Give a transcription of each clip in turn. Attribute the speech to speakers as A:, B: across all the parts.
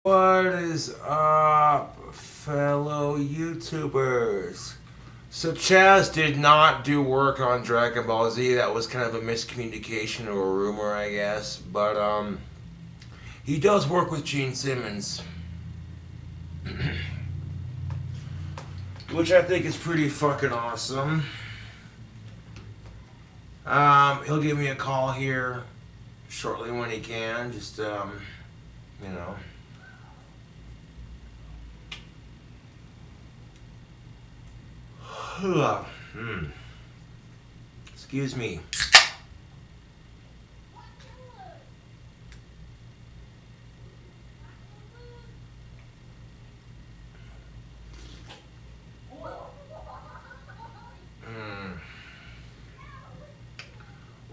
A: What is up, fellow YouTubers? So Chaz did not do work on Dragon Ball Z. That was kind of a miscommunication or a rumor, I guess. But he does work with Gene Simmons, which I think is pretty fucking awesome. He'll give me a call here shortly when he can. Just you know. Excuse me.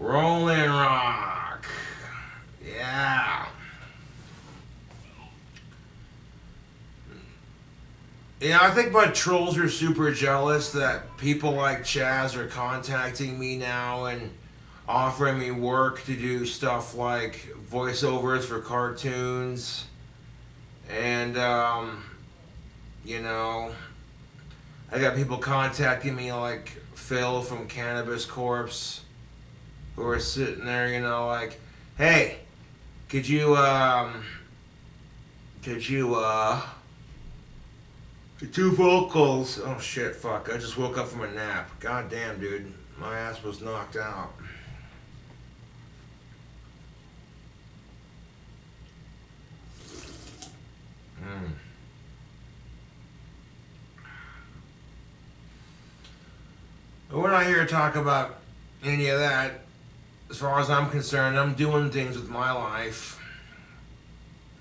A: Rolling Rock. Yeah. Yeah, I think my trolls are super jealous that people like Chaz are contacting me now and offering me work to do stuff like voiceovers for cartoons. And, you know, I got people contacting me like Phil from Cannabis Corpse who are sitting there, like, hey, could you, could you, two vocals. Oh shit, fuck. I just woke up from a nap. God damn, dude. My ass was knocked out. Mm. But we're not here to talk about any of that. As far as I'm concerned, I'm doing things with my life,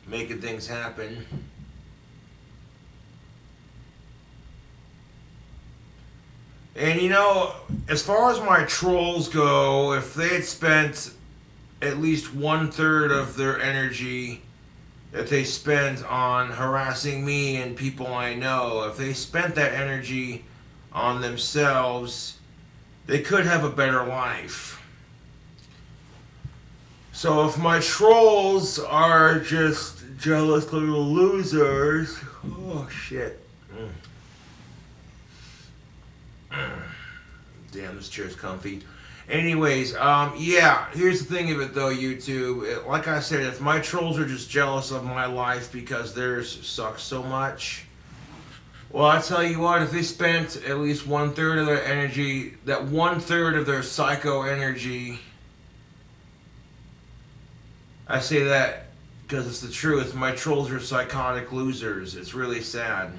A: making things happen. And as far as my trolls go, if they had spent at least 1/3 of their energy that they spent on harassing me and people I know, if they spent that energy on themselves, they could have a better life. So if my trolls are just jealous little losers, oh shit. Damn, this chair's comfy. Anyways, yeah, here's the thing of it though, YouTube. Like I said, if my trolls are just jealous of my life because theirs sucks so much, well, I tell you what, if they spent at least 1/3 of their energy, that 1/3 of their psycho energy, I say that because it's the truth, my trolls are psychotic losers. It's really sad.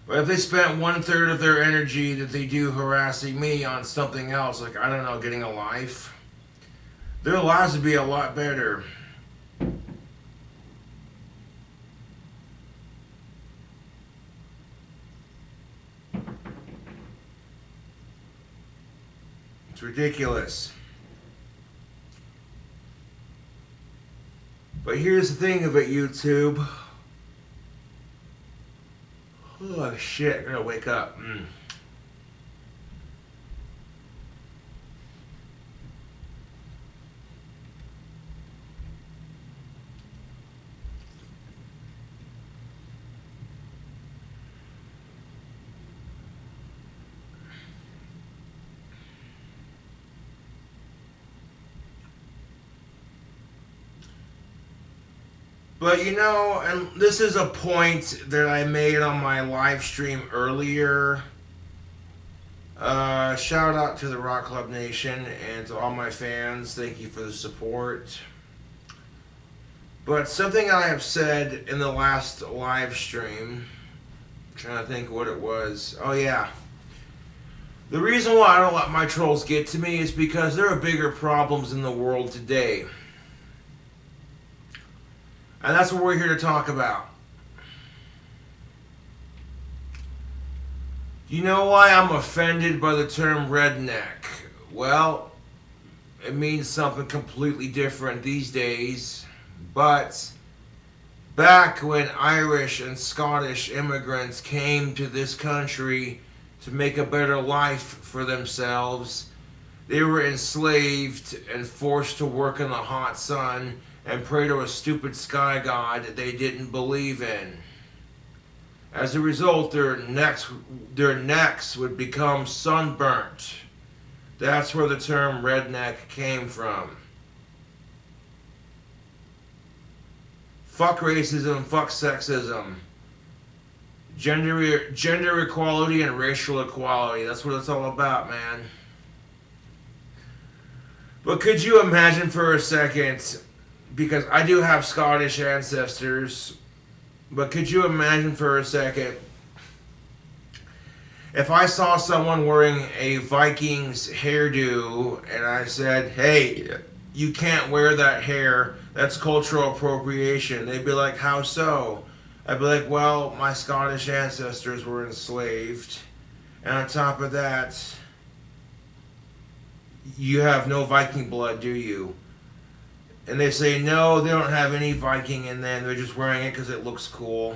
A: But if they spent 1/3 of their energy that they do harassing me on something else, like, I don't know, getting a life, their lives would be a lot better. It's ridiculous. But here's the thing of it, YouTube. Oh shit, I gotta wake up. But and this is a point that I made on my live stream earlier. Shout out to the Rock Club Nation and to all my fans. Thank you for the support. But something I have said in the last live stream, I'm trying to think what it was. Oh yeah. The reason why I don't let my trolls get to me is because there are bigger problems in the world today. And that's what we're here to talk about. You know why I'm offended by the term redneck? Well, it means something completely different these days. But back when Irish and Scottish immigrants came to this country to make a better life for themselves. They were enslaved and forced to work in the hot sun and pray to a stupid sky god that they didn't believe in. As a result, their necks would become sunburnt. That's where the term redneck came from. Fuck racism, fuck sexism. Gender equality and racial equality. That's what it's all about, man. But could you imagine for a second, because I do have Scottish ancestors, but could you imagine for a second if I saw someone wearing a Vikings hairdo and I said, hey, you can't wear that hair, that's cultural appropriation. They'd be like, how so? I'd be like, well, my Scottish ancestors were enslaved. And on top of that, you have no Viking blood, do you? And they say, no, they don't have any Viking in them. They're just wearing it because it looks cool.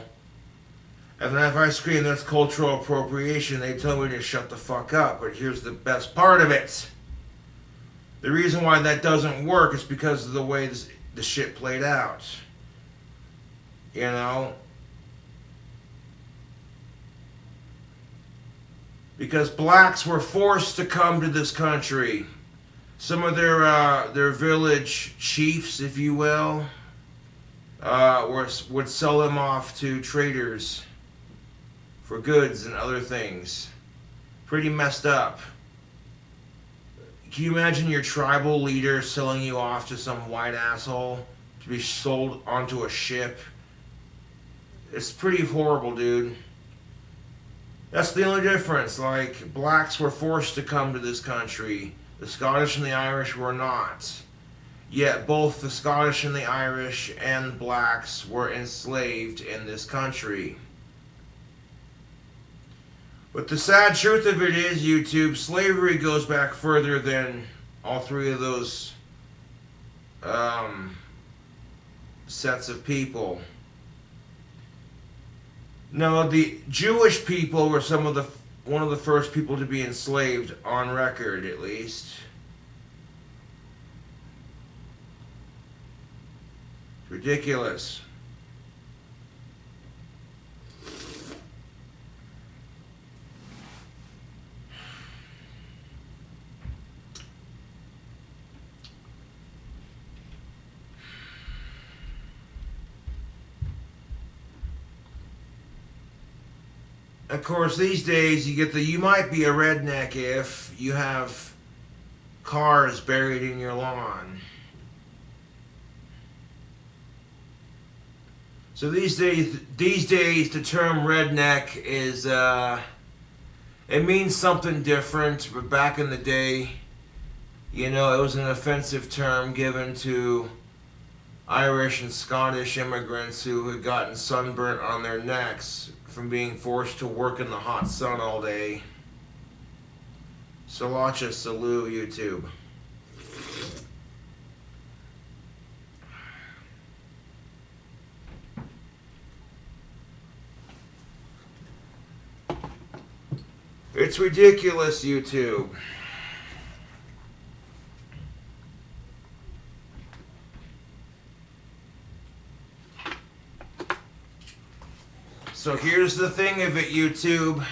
A: And then if I scream, that's cultural appropriation, they tell me to shut the fuck up. But here's the best part of it. The reason why that doesn't work is because of the way the shit played out. You know? Because blacks were forced to come to this country. Some of their village chiefs, if you will, would sell them off to traders for goods and other things. Pretty messed up. Can you imagine your tribal leader selling you off to some white asshole to be sold onto a ship? It's pretty horrible, dude. That's the only difference. Like, blacks were forced to come to this country. The Scottish and the Irish were not. Yet both the Scottish and the Irish and blacks were enslaved in this country. But the sad truth of it is, YouTube, slavery goes back further than all three of those sets of people. No, the Jewish people were one of the first people to be enslaved, on record at least. It's ridiculous. Of course, these days you might be a redneck if you have cars buried in your lawn. So these days the term redneck is it means something different. But back in the day, it was an offensive term given to Irish and Scottish immigrants who had gotten sunburnt on their necks from being forced to work in the hot sun all day. Salacha Salu, YouTube. It's ridiculous, YouTube. So here's the thing of it, YouTube.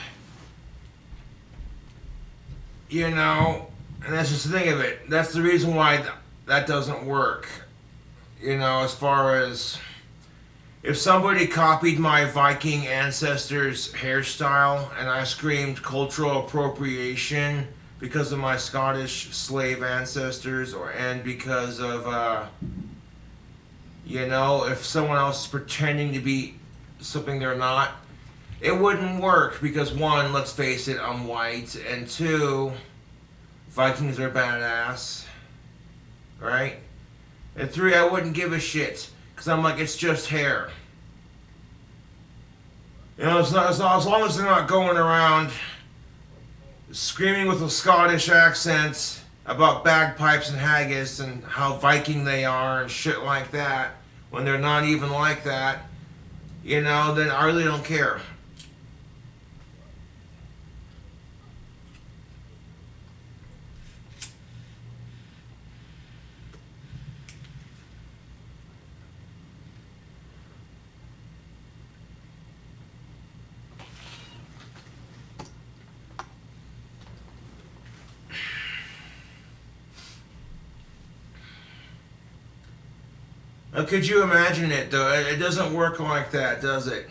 A: And that's just the thing of it. That's the reason why that doesn't work. As far as if somebody copied my Viking ancestors' hairstyle and I screamed cultural appropriation because of my Scottish slave ancestors and because of, if someone else is pretending to be something they're not, it wouldn't work because one, let's face it, I'm white, and two, Vikings are badass, right? And three, I wouldn't give a shit because I'm like, it's just hair. It's not as long as they're not going around screaming with a Scottish accent about bagpipes and haggis and how Viking they are and shit like that when they're not even like that. Then I really don't care. Could you imagine it, though? It doesn't work like that, does it?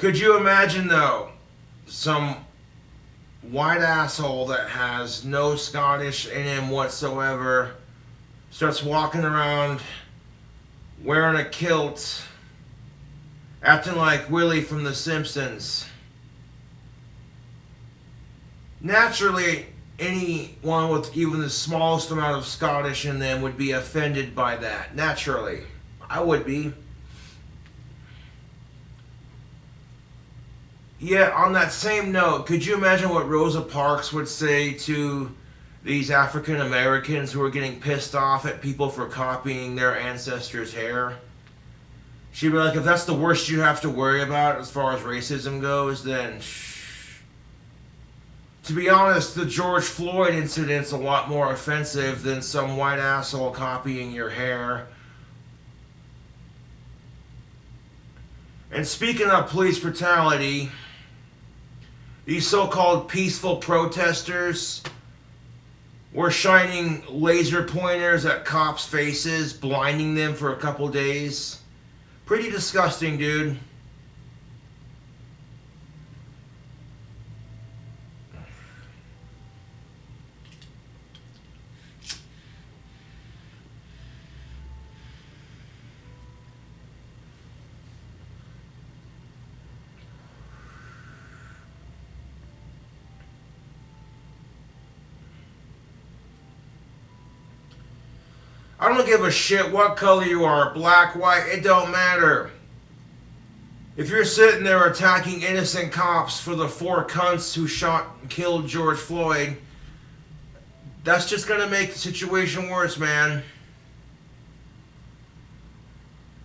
A: Could you imagine, though, some white asshole that has no Scottish in him whatsoever starts walking around wearing a kilt, acting like Willie from The Simpsons? Naturally, anyone with even the smallest amount of Scottish in them would be offended by that. Naturally. I would be. Yeah, on that same note, could you imagine what Rosa Parks would say to these African Americans who are getting pissed off at people for copying their ancestors' hair? She'd be like, if that's the worst you have to worry about as far as racism goes, then shh. To be honest, the George Floyd incident's a lot more offensive than some white asshole copying your hair. And speaking of police brutality, these so-called peaceful protesters were shining laser pointers at cops' faces, blinding them for a couple days. Pretty disgusting, dude. I don't give a shit what color you are, black, white, it don't matter. If you're sitting there attacking innocent cops for the 4 cunts who shot and killed George Floyd, that's just gonna make the situation worse, man.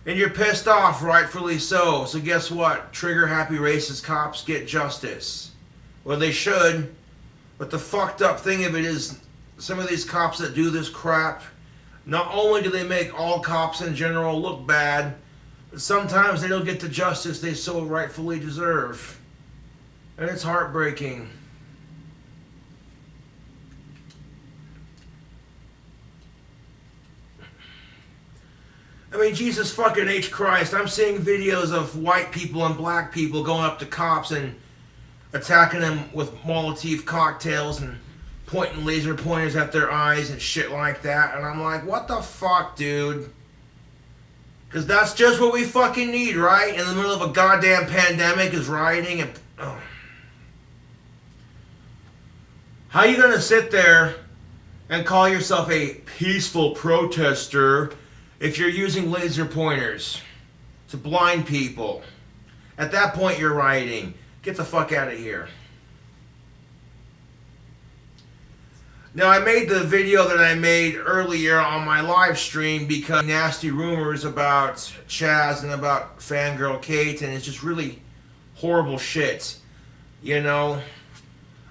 A: And you're pissed off, rightfully so. So guess what? Trigger-happy racist cops get justice. Well, they should. But the fucked up thing of it is, some of these cops that do this crap, not only do they make all cops in general look bad, but sometimes they don't get the justice they so rightfully deserve. And it's heartbreaking. I mean, Jesus fucking H. Christ, I'm seeing videos of white people and black people going up to cops and attacking them with Molotov cocktails and pointing laser pointers at their eyes and shit like that. And I'm like, what the fuck, dude? Because that's just what we fucking need, right? In the middle of a goddamn pandemic is rioting and... Oh. How you gonna sit there and call yourself a peaceful protester if you're using laser pointers to blind people? At that point, you're rioting. Get the fuck out of here. Now, I made the video that I made earlier on my live stream because nasty rumors about Chaz and about Fangirl Kate, and it's just really horrible shit. You know?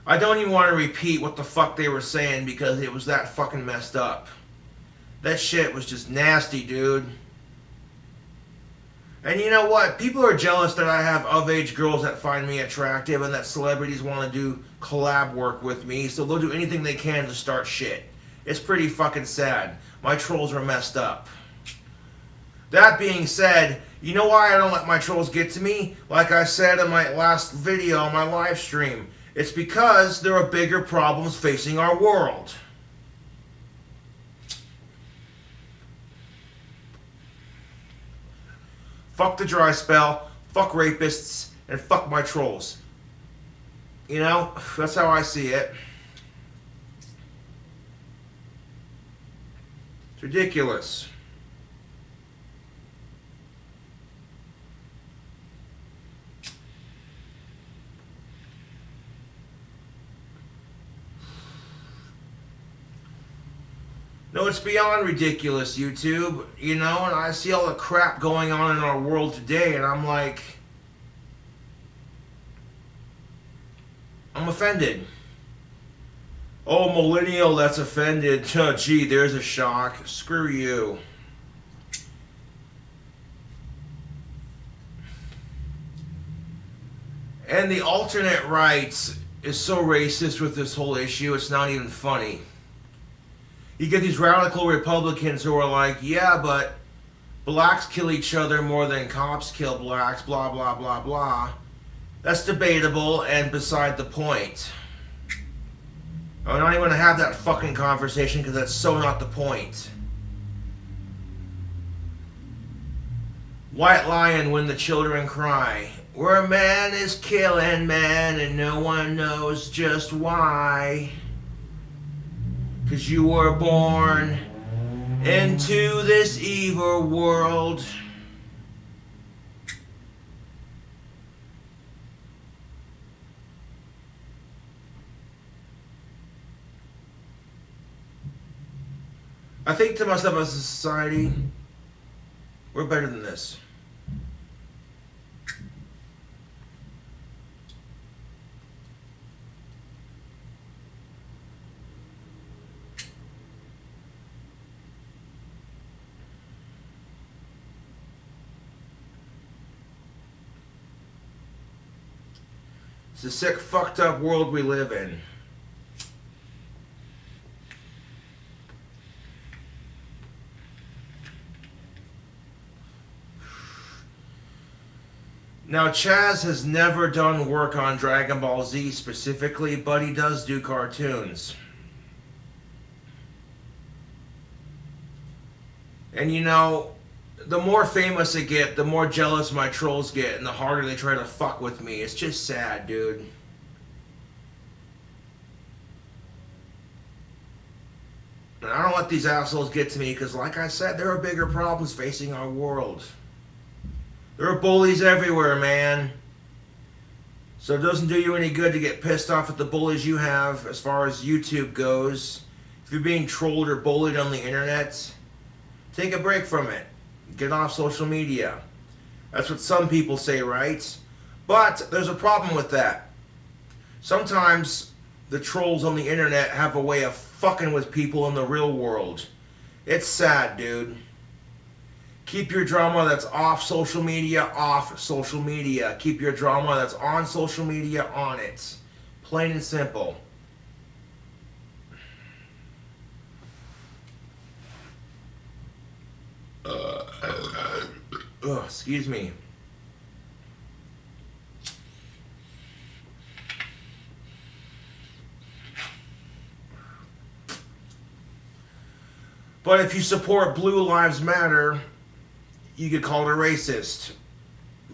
A: I don't even want to repeat what the fuck they were saying because it was that fucking messed up. That shit was just nasty, dude. And you know what? People are jealous that I have of-age girls that find me attractive and that celebrities want to do collab work with me, so they'll do anything they can to start shit. It's pretty fucking sad. My trolls are messed up. That being said, you know why I don't let my trolls get to me? Like I said in my last video on my live stream, it's because there are bigger problems facing our world. Fuck the dry spell, fuck rapists, and fuck my trolls. You know, that's how I see it. It's ridiculous. No, it's beyond ridiculous, YouTube. You know, and I see all the crap going on in our world today, and I'm like... I'm offended. Oh, millennial that's offended. Gee, there's a shock. Screw you. And the alternate right is so racist with this whole issue, it's not even funny. You get these radical Republicans who are like, yeah, but blacks kill each other more than cops kill blacks, blah, blah, blah, blah. That's debatable and beside the point. I'm not even going to have that fucking conversation because that's so not the point. White lion when the children cry. Where a man is killing man and no one knows just why. 'Cause you were born into this evil world. I think to myself as a society, we're better than this. It's a sick, fucked up world we live in. Now, Chaz has never done work on Dragon Ball Z specifically, but he does do cartoons. And you know, the more famous I get, the more jealous my trolls get, and the harder they try to fuck with me. It's just sad, dude. And I don't let these assholes get to me, because like I said, there are bigger problems facing our world. There are bullies everywhere, man. So it doesn't do you any good to get pissed off at the bullies you have as far as YouTube goes. If you're being trolled or bullied on the internet, take a break from it. Get off social media. That's what some people say, right? But there's a problem with that. Sometimes the trolls on the internet have a way of fucking with people in the real world. It's sad, dude. Keep your drama that's off social media off social media. Keep your drama that's on social media on it. Plain and simple. Excuse me. But if you support Blue Lives Matter, you get called a racist.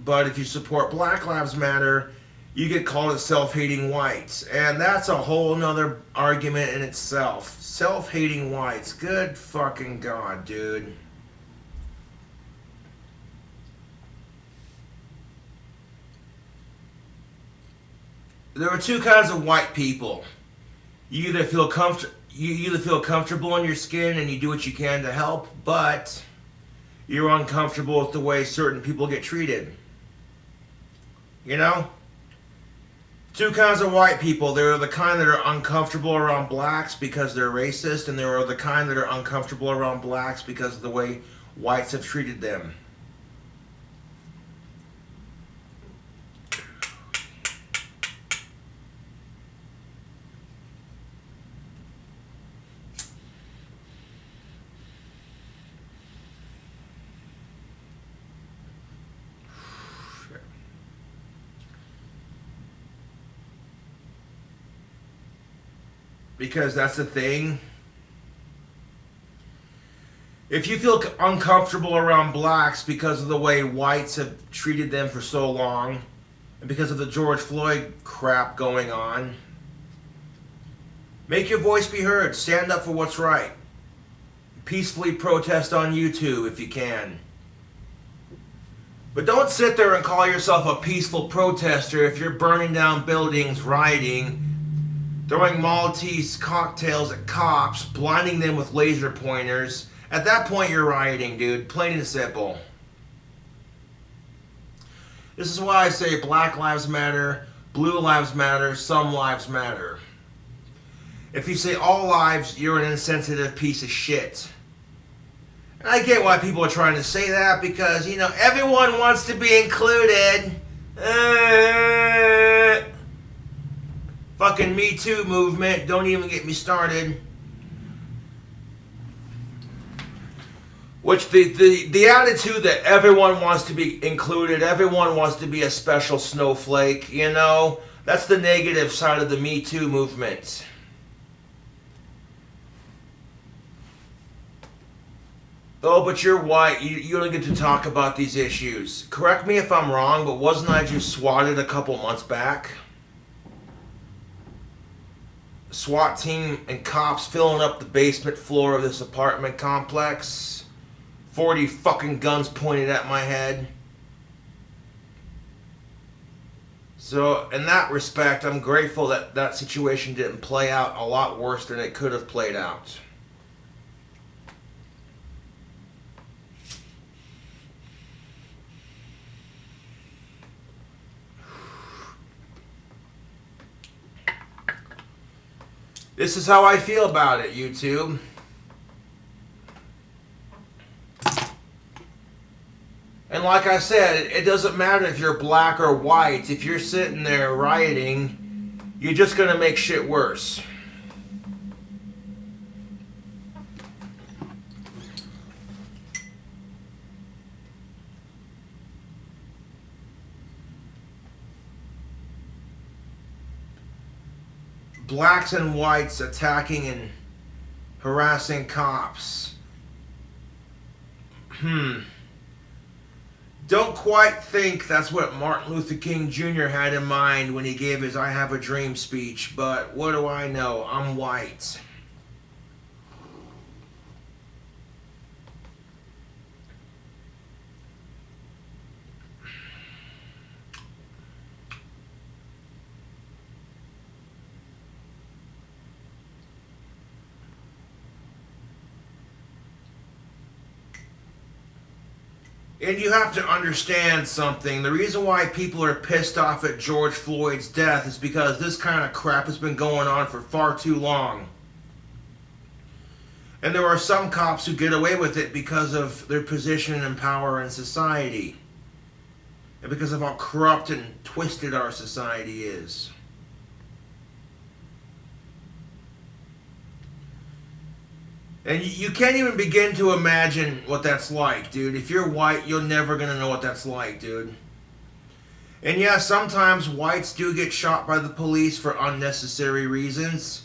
A: But if you support Black Lives Matter, you get called a self-hating whites. And that's a whole nother argument in itself. Self-hating whites. Good fucking God, dude. There are two kinds of white people. You either feel comfortable in your skin and you do what you can to help, but you're uncomfortable with the way certain people get treated. You know? Two kinds of white people. There are the kind that are uncomfortable around blacks because they're racist, and there are the kind that are uncomfortable around blacks because of the way whites have treated them. Because that's the thing. If you feel uncomfortable around blacks because of the way whites have treated them for so long, and because of the George Floyd crap going on, make your voice be heard. Stand up for what's right. Peacefully protest on YouTube if you can. But don't sit there and call yourself a peaceful protester if you're burning down buildings, rioting, throwing Maltese cocktails at cops, blinding them with laser pointers. At that point, you're rioting, dude. Plain and simple. This is why I say Black Lives Matter, Blue Lives Matter, some lives matter. If you say all lives, you're an insensitive piece of shit. And I get why people are trying to say that, because, you know, everyone wants to be included. Fucking Me Too movement. Don't even get me started. Which the attitude that everyone wants to be included, everyone wants to be a special snowflake, you know, that's the negative side of the Me Too movement. Oh, but you're white, you don't get to talk about these issues. Correct me if I'm wrong, but wasn't I just swatted a couple months back? SWAT team and cops filling up the basement floor of this apartment complex. 40 fucking guns pointed at my head. So, in that respect, I'm grateful that that situation didn't play out a lot worse than it could have played out. This is how I feel about it, YouTube. And like I said, it doesn't matter if you're black or white. If you're sitting there rioting, you're just going to make shit worse. Blacks and whites attacking and harassing cops. Don't quite think that's what Martin Luther King Jr. had in mind when he gave his I Have a Dream speech, but what do I know? I'm white. And you have to understand something. The reason why people are pissed off at George Floyd's death is because this kind of crap has been going on for far too long. And there are some cops who get away with it because of their position and power in society. And because of how corrupt and twisted our society is. And you can't even begin to imagine what that's like, dude. If you're white, you're never going to know what that's like, dude. And yeah, sometimes whites do get shot by the police for unnecessary reasons.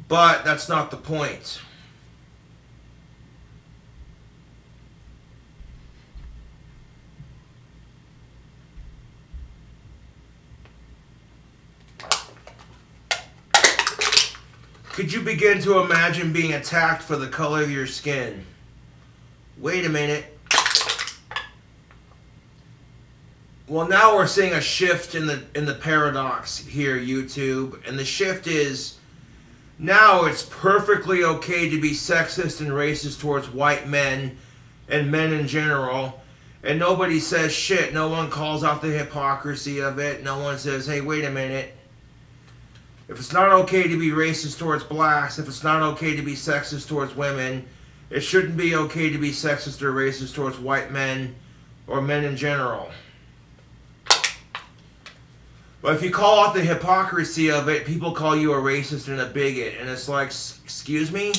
A: But that's not the point. Could you begin to imagine being attacked for the color of your skin? Wait a minute. Well, now we're seeing a shift in the paradox here, YouTube. And the shift is, now it's perfectly okay to be sexist and racist towards white men and men in general. And nobody says shit. No one calls out the hypocrisy of it. No one says, hey, wait a minute. If it's not okay to be racist towards blacks, if it's not okay to be sexist towards women, it shouldn't be okay to be sexist or racist towards white men or men in general. But if you call out the hypocrisy of it, people call you a racist and a bigot. And it's like, excuse me?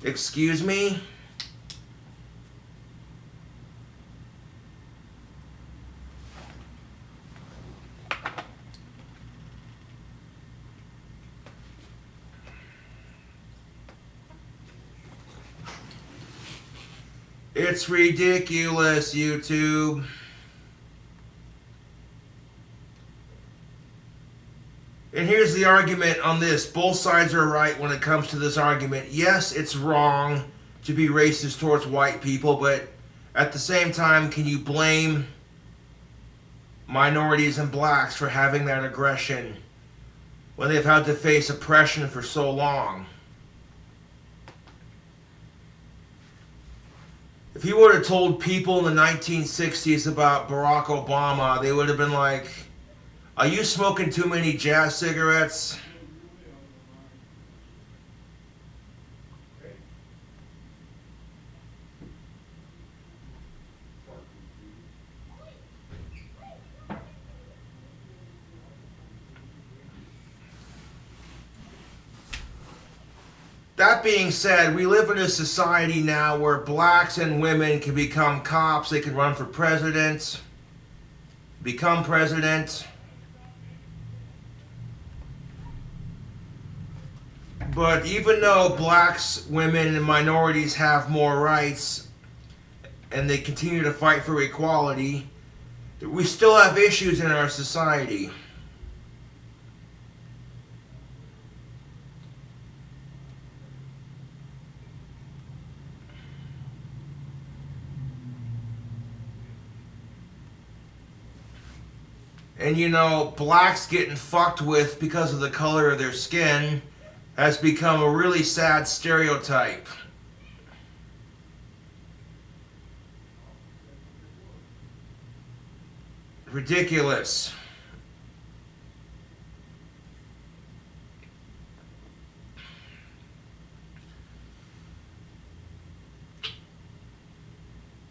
A: Excuse me? It's ridiculous, YouTube. And here's the argument on this. Both sides are right when it comes to this argument. Yes, it's wrong to be racist towards white people, but at the same time, can you blame minorities and blacks for having that aggression when they've had to face oppression for so long? If you would have told people in the 1960s about Barack Obama, they would have been like, are you smoking too many jazz cigarettes? that being said, we live in a society now where blacks and women can become cops. They can run for president, become president. But even though blacks, women, and minorities have more rights and they continue to fight for equality, we still have issues in our society. And you know, blacks getting fucked with because of the color of their skin has become a really sad stereotype. Ridiculous.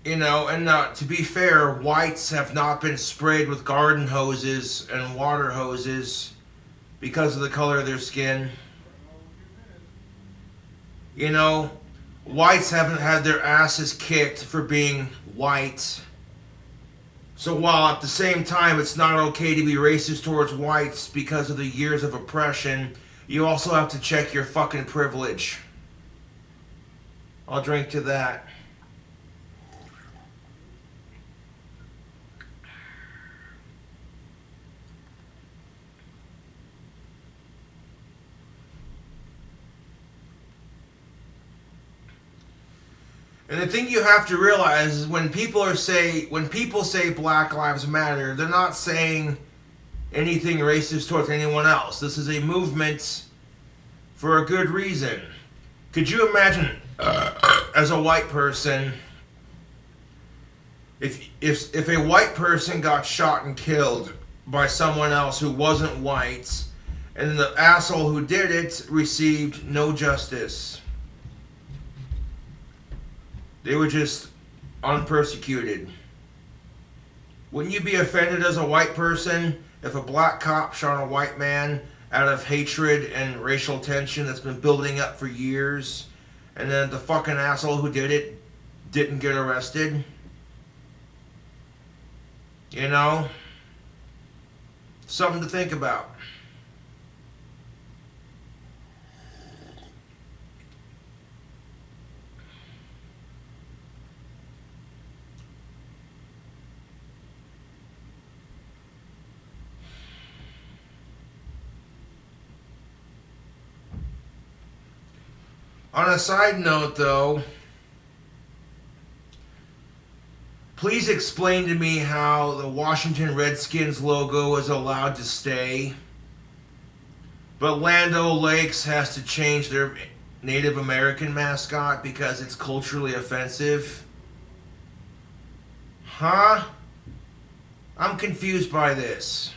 A: You know, and to be fair, whites have not been sprayed with garden hoses and water hoses because of the color of their skin. You know, whites haven't had their asses kicked for being white. So while at the same time it's not okay to be racist towards whites because of the years of oppression, you also have to check your fucking privilege. I'll drink to that. And the thing you have to realize is when people say Black Lives Matter, they're not saying anything racist towards anyone else. This is a movement for a good reason. Could you imagine, as a white person, if a white person got shot and killed by someone else who wasn't white, and the asshole who did it received no justice? They were just unpersecuted. Wouldn't you be offended as a white person if a black cop shot a white man out of hatred and racial tension that's been building up for years, and then the fucking asshole who did it didn't get arrested? You know? Something to think about. On a side note, though, please explain to me how the Washington Redskins logo is allowed to stay, but Land O'Lakes has to change their Native American mascot because it's culturally offensive. Huh? I'm confused by this.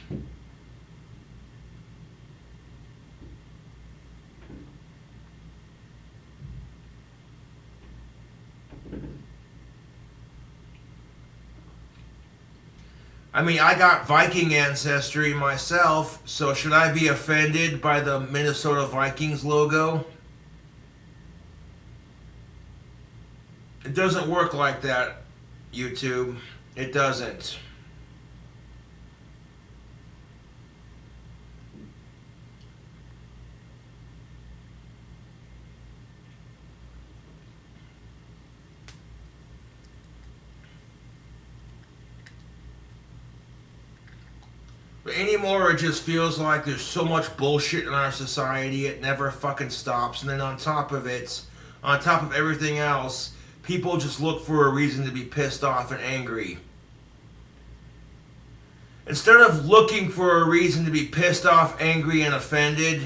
A: I mean, I got Viking ancestry myself, so should I be offended by the Minnesota Vikings logo? It doesn't work like that, YouTube. It doesn't. But anymore, it just feels like there's so much bullshit in our society, it never fucking stops. And then on top of it, on top of everything else, people just look for a reason to be pissed off and angry. Instead of looking for a reason to be pissed off, angry, and offended,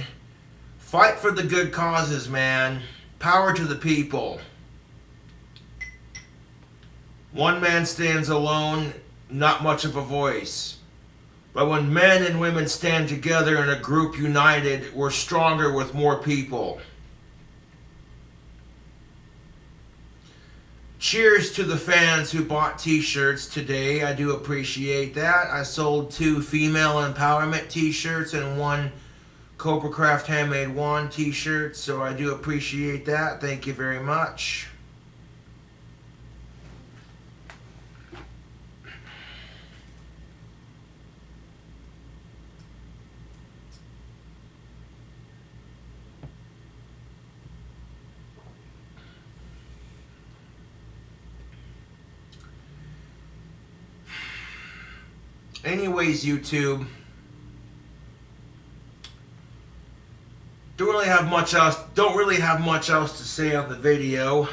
A: fight for the good causes, man. Power to the people. One man stands alone, not much of a voice. But when men and women stand together in a group united, we're stronger with more people. Cheers to the fans who bought t-shirts today. I do appreciate that. I sold 2 female empowerment t-shirts and 1 Cobra Craft Handmade 1 t-shirt, so I do appreciate that. Thank you very much. Anyways, YouTube, don't really have much else to say on the video,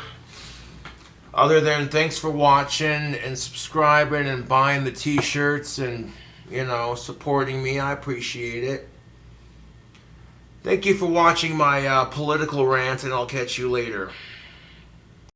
A: other than thanks for watching and subscribing and buying the t-shirts and, you know, supporting me. I appreciate it. Thank you for watching my political rant, and I'll catch you later.